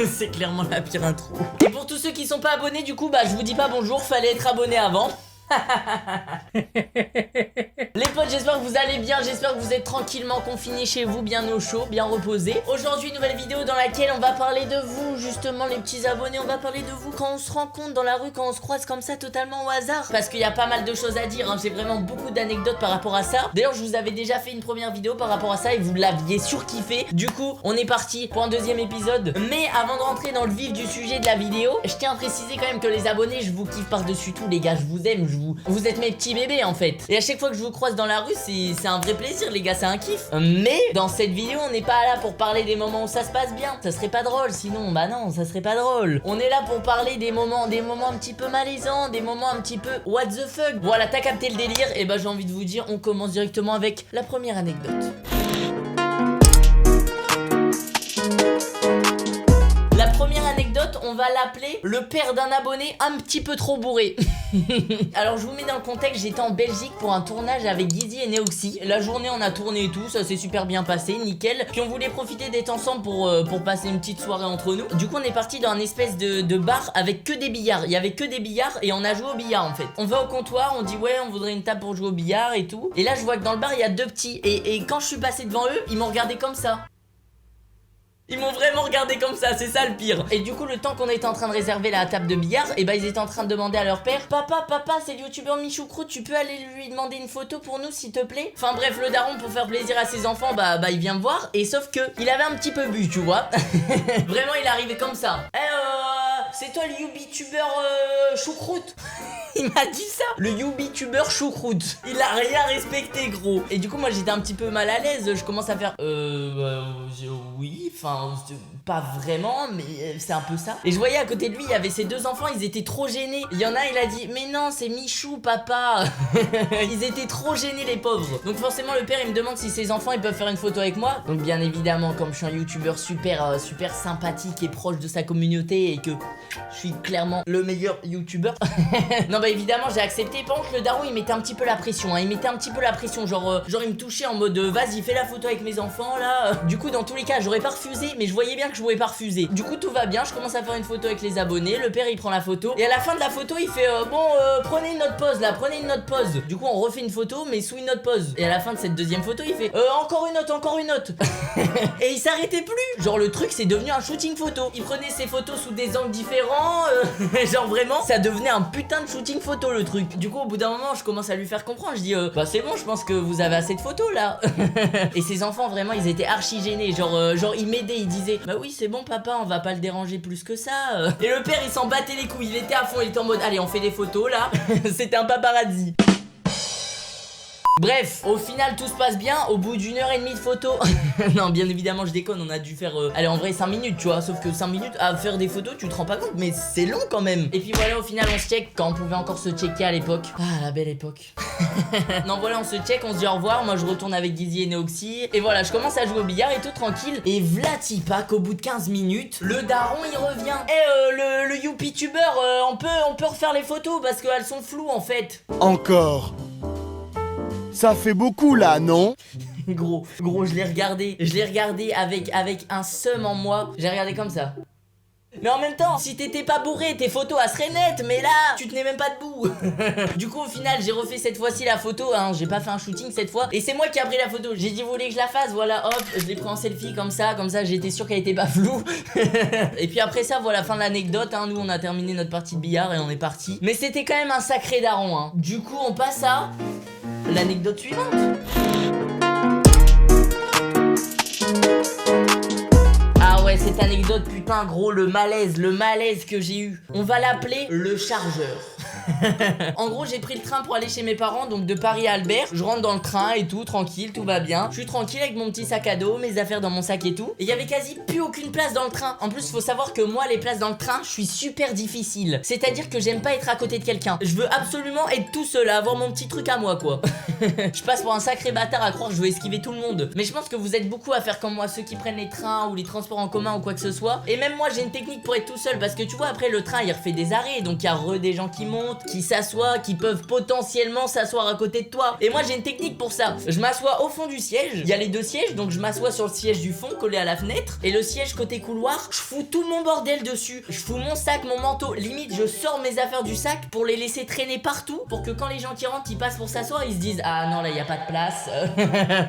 C'est clairement la pire intro. Et pour tous ceux qui sont pas abonnés, du coup, bah je vous dis pas bonjour, fallait être abonné avant. Les potes, j'espère que vous allez bien, j'espère que vous êtes tranquillement confinés chez vous, bien au chaud, bien reposés. Aujourd'hui, nouvelle vidéo dans laquelle on va parler de vous, justement les petits abonnés. On va parler de vous quand on se rencontre dans la rue, quand on se croise comme ça totalement au hasard. Parce qu'il y a pas mal de choses à dire, hein. J'ai vraiment beaucoup d'anecdotes par rapport à ça. D'ailleurs, je vous avais déjà fait une première vidéo par rapport à ça et vous l'aviez surkiffé. Du coup, on est parti pour un deuxième épisode. Mais avant de rentrer dans le vif du sujet de la vidéo, je tiens à préciser quand même que les abonnés, je vous kiffe par-dessus tout, les gars, je vous aime, vous êtes mes petits bébés en fait. Et à chaque fois que je vous croise dans la rue, c'est un vrai plaisir les gars, c'est un kiff. Mais dans cette vidéo, on n'est pas là pour parler des moments où ça se passe bien. Ça serait pas drôle sinon, bah non, ça serait pas drôle. On est là pour parler des moments un petit peu malaisants, des moments un petit peu what the fuck. Voilà, t'as capté le délire. Et bah j'ai envie de vous dire, on commence directement avec la première anecdote. Première anecdote, on va l'appeler le père d'un abonné un petit peu trop bourré. Alors je vous mets dans le contexte, j'étais en Belgique pour un tournage avec Guizy et Neoxy. La journée on a tourné et tout, ça s'est super bien passé, nickel. Puis on voulait profiter d'être ensemble pour passer une petite soirée entre nous. Du coup on est parti dans un espèce de bar avec que des billards. Il y avait que des billards et on a joué au billard en fait. On va au comptoir, on dit ouais on voudrait une table pour jouer au billard et tout. Et là je vois que dans le bar il y a deux petits. Et quand je suis passé devant eux, ils m'ont regardé comme ça. Ils m'ont vraiment regardé comme ça, c'est ça le pire. Et du coup, le temps qu'on était en train de réserver la table de billard, et bah ils étaient en train de demander à leur père: Papa, c'est le youtubeur Michoucroute, tu peux aller lui demander une photo pour nous s'il te plaît? Enfin bref, le daron pour faire plaisir à ses enfants, bah il vient me voir. Et sauf que il avait un petit peu bu, tu vois. Vraiment, il est arrivé comme ça. C'est toi le youtubeur choucroute? Il m'a dit ça, le youtubeur choucroute. Il a rien respecté gros. Et du coup moi j'étais un petit peu mal à l'aise. Je commence à faire oui, enfin pas vraiment, mais c'est un peu ça. Et je voyais à côté de lui il y avait ses deux enfants, ils étaient trop gênés. Il y en a, il a dit mais non c'est Michou papa. Ils étaient trop gênés les pauvres. Donc forcément le père il me demande si ses enfants ils peuvent faire une photo avec moi. Donc bien évidemment comme je suis un youtubeur super sympathique et proche de sa communauté et que je suis clairement le meilleur youtubeur. Non bah évidemment j'ai accepté. Par contre le daron il mettait un petit peu la pression, hein. Il mettait un petit peu la pression, genre il me touchait en mode vas-y fais la photo avec mes enfants là. Du coup dans tous les cas j'aurais pas refusé, mais je voyais bien que je pouvais pas refuser. Du coup tout va bien, je commence à faire une photo avec les abonnés. Le père il prend la photo et à la fin de la photo il fait prenez une autre pause là, prenez une autre pause. Du coup on refait une photo mais sous une autre pause. Et à la fin de cette deuxième photo il fait encore une autre. Et il s'arrêtait plus. Genre le truc c'est devenu un shooting photo. Il prenait ses photos sous des angles différents. Genre vraiment ça devenait un putain de shooting photo le truc. Du coup au bout d'un moment je commence à lui faire comprendre. Je dis bah c'est bon, je pense que vous avez assez de photos là. Et ses enfants vraiment ils étaient archi gênés. Genre ils m'aidaient, ils disaient bah oui c'est bon papa on va pas le déranger plus que ça. Et le père il s'en battait les couilles. Il était à fond, il était en mode allez on fait des photos là. C'était un paparazzi. Bref, au final tout se passe bien au bout d'une heure et demie de photos. Non bien évidemment je déconne, on a dû faire allez en vrai 5 minutes tu vois. Sauf que 5 minutes à faire des photos tu te rends pas compte, mais c'est long quand même. Et puis voilà au final on se check quand on pouvait encore se checker à l'époque. Ah la belle époque. Non voilà on se check, on se dit au revoir. Moi je retourne avec Guizy et Neoxy. Et voilà je commence à jouer au billard et tout tranquille. Et vlati pas qu'au bout de 15 minutes le daron il revient. Le youtubeur on peut refaire les photos parce qu'elles sont floues en fait. Encore. Ça fait beaucoup là, non? Gros, je l'ai regardé avec un seum en moi. J'ai regardé comme ça. Mais en même temps, si t'étais pas bourré, tes photos elles seraient nettes, mais là, tu tenais même pas debout. Du coup, au final, j'ai refait cette fois-ci la photo, hein, j'ai pas fait un shooting cette fois. Et c'est moi qui a pris la photo. J'ai dit, vous voulez que je la fasse? Voilà, hop, je l'ai pris en selfie comme ça, j'étais sûr qu'elle était pas floue. Et puis après ça, voilà, fin de l'anecdote, hein, nous on a terminé notre partie de billard et on est parti. Mais c'était quand même un sacré daron, hein. Du coup, on passe à l'anecdote suivante. Ah ouais, cette anecdote, putain gros, le malaise que j'ai eu. On va l'appeler le chargeur. En gros j'ai pris le train pour aller chez mes parents, donc de Paris à Albert. Je rentre dans le train et tout, tranquille, tout va bien. Je suis tranquille avec mon petit sac à dos, mes affaires dans mon sac et tout. Et il y avait quasi plus aucune place dans le train. En plus faut savoir que moi les places dans le train, je suis super difficile. C'est-à-dire que j'aime pas être à côté de quelqu'un. Je veux absolument être tout seul, avoir mon petit truc à moi quoi. Je passe pour un sacré bâtard à croire que je veux esquiver tout le monde. Mais je pense que vous êtes beaucoup à faire comme moi, ceux qui prennent les trains ou les transports en commun ou quoi que ce soit. Et même moi j'ai une technique pour être tout seul, parce que tu vois après le train il refait des arrêts, donc il y a des gens qui montent, d'autres qui s'assoient, qui peuvent potentiellement s'asseoir à côté de toi. Et moi j'ai une technique pour ça. Je m'assois au fond du siège, il y a les deux sièges, donc je m'assois sur le siège du fond collé à la fenêtre, et le siège côté couloir, je fous tout mon bordel dessus. Je fous mon sac, mon manteau, limite je sors mes affaires du sac pour les laisser traîner partout, pour que quand les gens qui rentrent ils passent pour s'asseoir, ils se disent ah non là y a pas de place.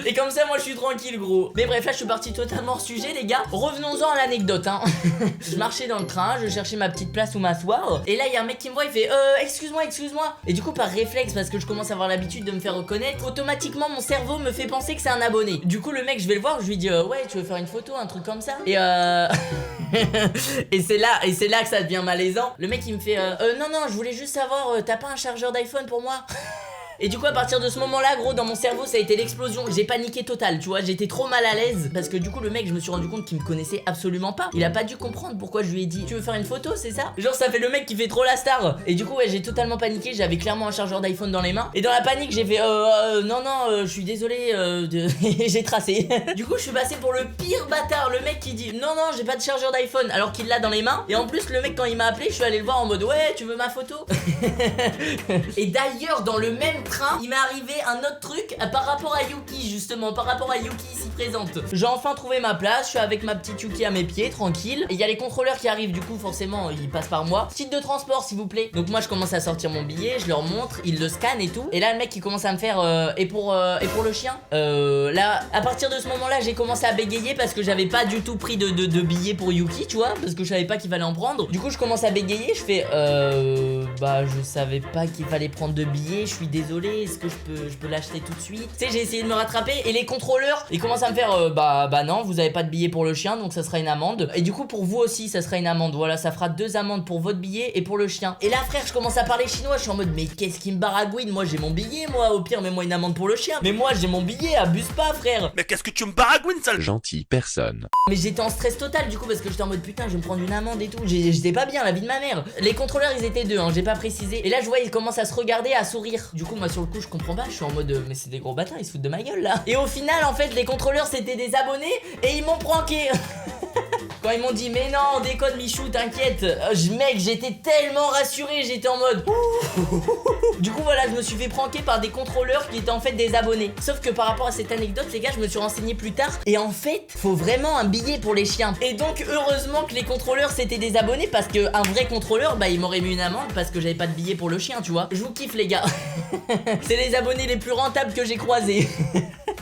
Et comme ça moi je suis tranquille gros. Mais bref, là je suis parti totalement hors sujet les gars. Revenons-en à l'anecdote hein. Je marchais dans le train, je cherchais ma petite place où m'asseoir, et là il y a un mec qui me voit, il fait excuse-moi. Et du coup par réflexe, parce que je commence à avoir l'habitude de me faire reconnaître, automatiquement mon cerveau me fait penser que c'est un abonné. Du coup le mec je vais le voir, je lui dis ouais tu veux faire une photo, un truc comme ça. Et et c'est là que ça devient malaisant. Le mec il me fait non je voulais juste savoir, t'as pas un chargeur d'iPhone pour moi? Et du coup à partir de ce moment là gros, dans mon cerveau ça a été l'explosion. J'ai paniqué total, tu vois, j'étais trop mal à l'aise. Parce que du coup le mec, je me suis rendu compte qu'il me connaissait absolument pas. Il a pas dû comprendre pourquoi je lui ai dit tu veux faire une photo, c'est ça? Genre ça fait le mec qui fait trop la star. Et du coup ouais, j'ai totalement paniqué, j'avais clairement un chargeur d'iPhone dans les mains. Et dans la panique j'ai fait non je suis désolé j'ai tracé. Du coup je suis passé pour le pire bâtard. Le mec qui dit non j'ai pas de chargeur d'iPhone alors qu'il l'a dans les mains. Et en plus le mec quand il m'a appelé, je suis allé le voir en mode ouais tu veux ma photo? Et d'ailleurs dans le même train, il m'est arrivé un autre truc par rapport à Yuki, justement, par rapport à Yuki ici présente. J'ai enfin trouvé ma place, je suis avec ma petite Yuki à mes pieds, tranquille. Et il y a les contrôleurs qui arrivent, du coup, forcément, ils passent par moi. Titre de transport, s'il vous plaît. Donc moi, je commence à sortir mon billet, je leur montre, ils le scannent et tout. Et là, le mec, il commence à me faire et pour le chien. Là, à partir de ce moment-là, j'ai commencé à bégayer parce que j'avais pas du tout pris de billets pour Yuki, tu vois, parce que je savais pas qu'il fallait en prendre. Du coup, je commence à bégayer, je fais bah, je savais pas qu'il fallait prendre de billets, je suis désolé. Est-ce que je peux l'acheter tout de suite? Tu sais, j'ai essayé de me rattraper et les contrôleurs ils commencent à me faire bah non, vous avez pas de billet pour le chien, donc ça sera une amende. Et du coup pour vous aussi ça sera une amende. Voilà, ça fera 2 amendes pour votre billet et pour le chien. Et là frère, je commence à parler chinois, je suis en mode mais qu'est-ce qui me baragouine? Moi j'ai mon billet, moi au pire mets-moi une amende pour le chien. Mais moi j'ai mon billet, abuse pas frère. Mais qu'est-ce que tu me baragouines, sale Gentil personne. Mais j'étais en stress total du coup parce que j'étais en mode putain je vais me prendre une amende et tout. J'étais pas bien, la vie de ma mère. Les contrôleurs ils étaient 2 hein, j'ai pas précisé. Et là je vois ils commencent à se regarder, à sourire. Du coup moi sur le coup je comprends pas, je suis en mode mais c'est des gros bâtards, ils se foutent de ma gueule là. Et au final en fait les contrôleurs c'était des abonnés et ils m'ont pranké. Quand ils m'ont dit mais non déconne Michou t'inquiète, mec j'étais tellement rassuré, j'étais en mode du coup voilà, je me suis fait pranker par des contrôleurs qui étaient en fait des abonnés. Sauf que par rapport à cette anecdote les gars, je me suis renseigné plus tard et en fait faut vraiment un billet pour les chiens. Et donc heureusement que les contrôleurs c'était des abonnés, parce que un vrai contrôleur bah il m'aurait mis une amende parce que j'avais pas de billet pour le chien, tu vois. Je vous kiffe les gars. C'est les abonnés les plus rentables que j'ai croisés.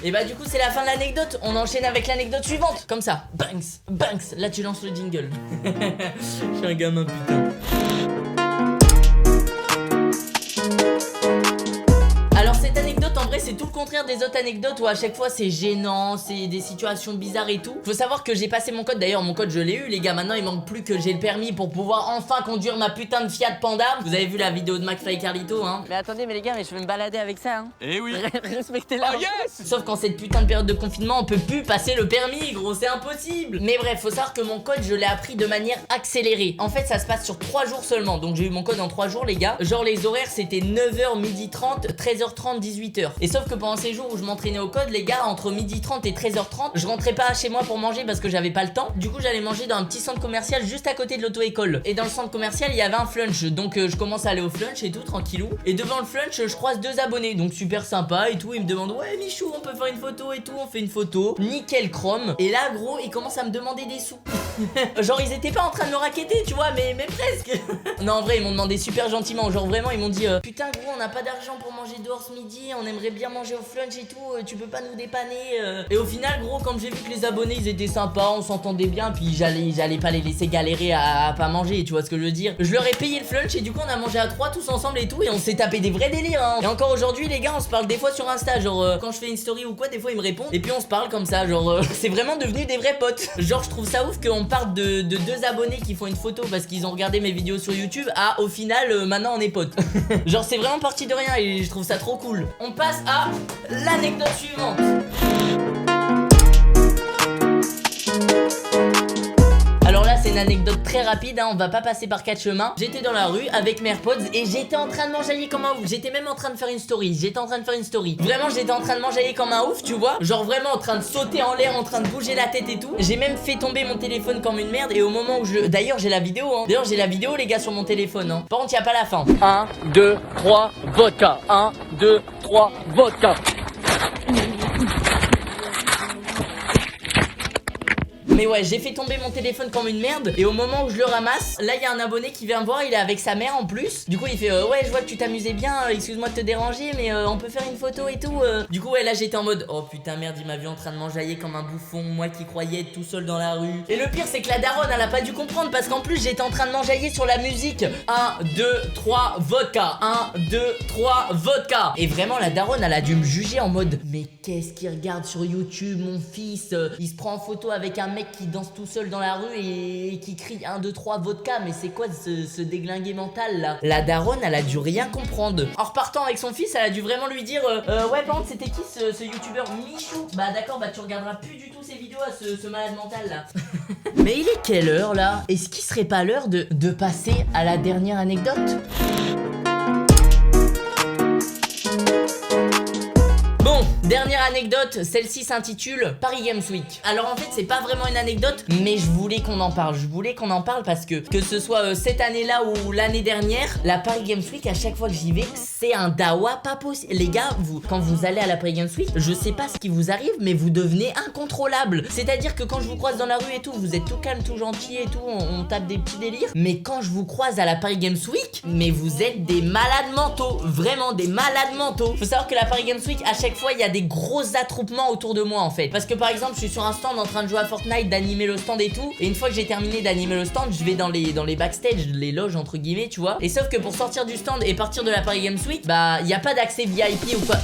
Et bah du coup c'est la fin de l'anecdote. On enchaîne avec l'anecdote suivante. Comme ça, Banks. Là tu lances le jingle. Je suis un gamin putain. Alors cette anecdote en vrai c'est tout le contraire des autres anecdotes où à chaque fois c'est gênant, c'est des situations bizarres et tout. Faut savoir que j'ai passé mon code, d'ailleurs mon code je l'ai eu les gars. Maintenant il manque plus que j'ai le permis pour pouvoir enfin conduire ma putain de Fiat Panda. Vous avez vu la vidéo de McFly et Carlito hein. Mais attendez mais les gars, mais je vais me balader avec ça hein. Eh oui. Respectez-la. Oh yes. Sauf qu'en cette putain de période de confinement on peut plus passer le permis gros, c'est impossible. Mais bref, faut savoir que mon code je l'ai appris de manière accélérée. En fait ça se passe sur 3 jours seulement. Donc j'ai eu mon code en 3 jours les gars. Genre les horaires c'était 9h, 12h30, 13h30, 18h. Et sauf que pendant ces jours où je m'entraînais au code les gars, entre 12h30 et 13h30 je rentrais pas chez moi pour manger parce que j'avais pas le temps. Du coup j'allais manger dans un petit centre commercial juste à côté de l'auto-école. Et dans le centre commercial il y avait un flunch. Donc je commence à aller au flunch et tout tranquillou. Et devant le flunch je croise 2 abonnés. Donc super sympa et tout. Ils me demandent ouais Michou on peut faire une photo et tout. On fait une photo, nickel chrome. Et là gros ils commencent à me demander des sous. Genre ils étaient pas en train de me raqueter tu vois, mais presque. Non en vrai ils m'ont demandé super gentiment. Genre vraiment ils m'ont dit putain gros on n'a pas d'argent pour manger dehors ce midi, on aimerait bien manger au flunch et tout, tu peux pas nous dépanner Et au final gros comme j'ai vu que les abonnés ils étaient sympas, on s'entendait bien, puis j'allais pas les laisser galérer à pas manger, tu vois ce que je veux dire. Je leur ai payé le flunch et du coup on a mangé à 3 tous ensemble et tout, et on s'est tapé des vrais délires hein. Et encore aujourd'hui les gars on se parle des fois sur Insta, genre quand je fais une story ou quoi des fois ils me répondent et puis on se parle comme ça, genre c'est vraiment devenu des vrais potes. Genre je trouve ça ouf qu'on parte de 2 abonnés qui font une photo parce qu'ils ont regardé mes vidéos sur YouTube à au final maintenant on est potes. Genre c'est vraiment parti de rien et je trouve ça trop cool. On passe à l'anecdote suivante. Alors là c'est une une anecdote très rapide, hein, on va pas passer par 4 chemins. J'étais dans la rue avec mes AirPods et j'étais en train de m'enjailler comme un ouf. J'étais même en train de faire une story. Vraiment, j'étais en train de m'enjailler comme un ouf, tu vois. Genre vraiment en train de sauter en l'air, en train de bouger la tête et tout. J'ai même fait tomber mon téléphone comme une merde. Et au moment où je... D'ailleurs, j'ai la vidéo, hein. D'ailleurs, j'ai la vidéo, les gars, sur mon téléphone, hein. Par contre, y a pas la fin. 1, 2, 3, vodka. 1, 2, 3, vodka. Mais ouais, j'ai fait tomber mon téléphone comme une merde. Et au moment où je le ramasse, là il y a un abonné qui vient me voir. Il est avec sa mère en plus. Du coup il fait ouais, je vois que tu t'amusais bien, excuse-moi de te déranger, mais on peut faire une photo et tout. Du coup ouais, là j'étais en mode oh putain merde, il m'a vu en train de m'enjailler comme un bouffon, moi qui croyais être tout seul dans la rue. Et le pire c'est que la daronne elle a pas dû comprendre, parce qu'en plus j'étais en train de m'enjailler sur la musique. 1, 2, 3, vodka. 1, 2, 3, vodka. Et vraiment la daronne elle a dû me juger en mode mais qu'est-ce qu'il regarde sur YouTube, mon fils? Il se prend en photo avec un mec qui danse tout seul dans la rue et qui crie 1, 2, 3 vodka. Mais c'est quoi ce déglingué mental là? La daronne elle a dû rien comprendre. En repartant avec son fils, elle a dû vraiment lui dire ouais par contre c'était qui ce youtubeur Michou? Bah d'accord, bah tu regarderas plus du tout ses vidéos à ce malade mental là. Mais il est quelle heure là? Est-ce qu'il serait pas l'heure de passer à la dernière anecdote? Dernière anecdote, celle-ci s'intitule Paris Games Week. Alors en fait c'est pas vraiment une anecdote, mais je voulais qu'on en parle. Parce que ce soit cette année-là ou l'année dernière, la Paris Games Week, à chaque fois que j'y vais, c'est un dawa pas possible. Les gars, quand vous allez à la Paris Games Week, je sais pas ce qui vous arrive, mais vous devenez incontrôlable. C'est-à-dire que quand je vous croise dans la rue et tout, vous êtes tout calme, tout gentil et tout, on tape des petits délires. Mais quand je vous croise à la Paris Games Week, mais vous êtes des malades mentaux. Vraiment des malades mentaux. Faut savoir que la Paris Games Week, à chaque fois, il y a des gros attroupements autour de moi en fait. Parce que par exemple, je suis sur un stand en train de jouer à Fortnite, d'animer le stand et tout. Et une fois que j'ai terminé d'animer le stand, je vais dans les backstage, les loges entre guillemets, tu vois. Et sauf que pour sortir du stand et partir de la Paris Games Week, bah il y a pas d'accès VIP ou quoi.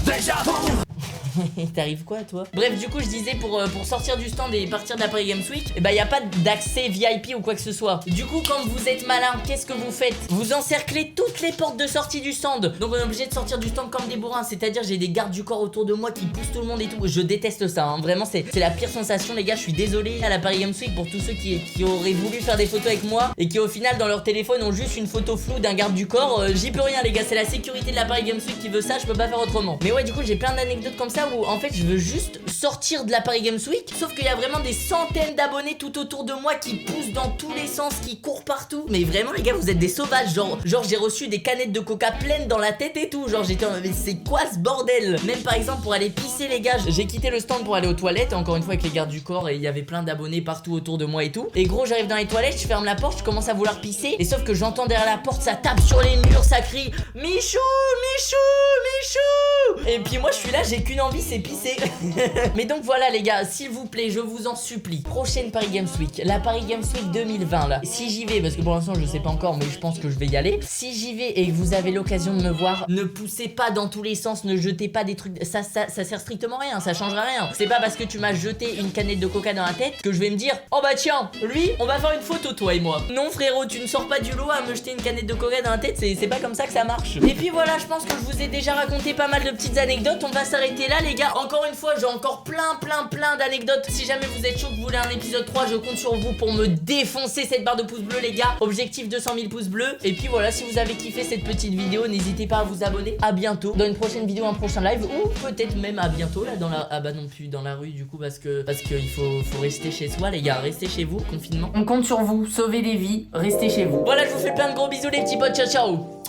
T'arrives quoi toi? Bref, du coup je disais pour sortir du stand et partir de la Paris Games Week, et bah y a pas d'accès VIP ou quoi que ce soit. Du coup quand vous êtes malin, qu'est-ce que vous faites? Vous encerclez toutes les portes de sortie du stand. Donc on est obligé de sortir du stand comme des bourrins. C'est-à-dire j'ai des gardes du corps autour de moi qui poussent tout le monde et tout. Je déteste ça, hein. Vraiment c'est la pire sensation les gars. Je suis désolé à la Paris Games Week pour tous ceux qui auraient voulu faire des photos avec moi et qui au final dans leur téléphone ont juste une photo floue d'un garde du corps. J'y peux rien les gars, c'est la sécurité de la Paris Games Week qui veut ça, je peux pas faire autrement. Mais ouais, du coup j'ai plein d'anecdotes comme ça où en fait je veux juste sortir de la Paris Games Week, sauf qu'il y a vraiment des centaines d'abonnés tout autour de moi qui poussent dans tous les sens, qui courent partout. Mais vraiment les gars, vous êtes des sauvages. Genre j'ai reçu des canettes de coca pleines dans la tête et tout. Genre j'étais en mode mais c'est quoi ce bordel? Même par exemple pour aller pisser les gars, j'ai quitté le stand pour aller aux toilettes, encore une fois avec les gardes du corps, et il y avait plein d'abonnés partout autour de moi et tout. Et gros j'arrive dans les toilettes, je ferme la porte, je commence à vouloir pisser, et sauf que j'entends derrière la porte, ça tape sur les murs, ça crie Michou, Michou, Michou. Et puis moi je suis là, j'ai qu'une envie, c'est pisser. Mais donc voilà les gars, s'il vous plaît, je vous en supplie, prochaine Paris Games Week, la Paris Games Week 2020 là, si j'y vais, parce que pour l'instant je sais pas encore, mais je pense que je vais y aller. Si j'y vais et que vous avez l'occasion de me voir, ne poussez pas dans tous les sens, ne jetez pas des trucs, ça sert strictement à rien, ça changera rien. C'est pas parce que tu m'as jeté une canette de coca dans la tête que je vais me dire oh bah tiens, lui, on va faire une photo toi et moi. Non frérot, tu ne sors pas du lot à me jeter une canette de coca dans la tête, c'est pas comme ça que ça marche. Et puis voilà, je pense que je vous ai déjà raconté pas mal de petites anecdotes, on va s'arrêter là les gars. Encore une fois, j'ai encore plein d'anecdotes. Si jamais vous êtes chaud que vous voulez un épisode 3, je compte sur vous pour me défoncer cette barre de pouces bleus les gars. Objectif 200 000 pouces bleus. Et puis voilà, si vous avez kiffé cette petite vidéo, n'hésitez pas à vous abonner. À bientôt dans une prochaine vidéo, un prochain live, ou peut-être même à bientôt là dans la... Ah bah non plus dans la rue du coup, parce que il faut rester chez soi les gars. Restez chez vous, confinement. On compte sur vous, sauvez des vies, restez chez vous. Voilà, je vous fais plein de gros bisous les petits potes, ciao ciao.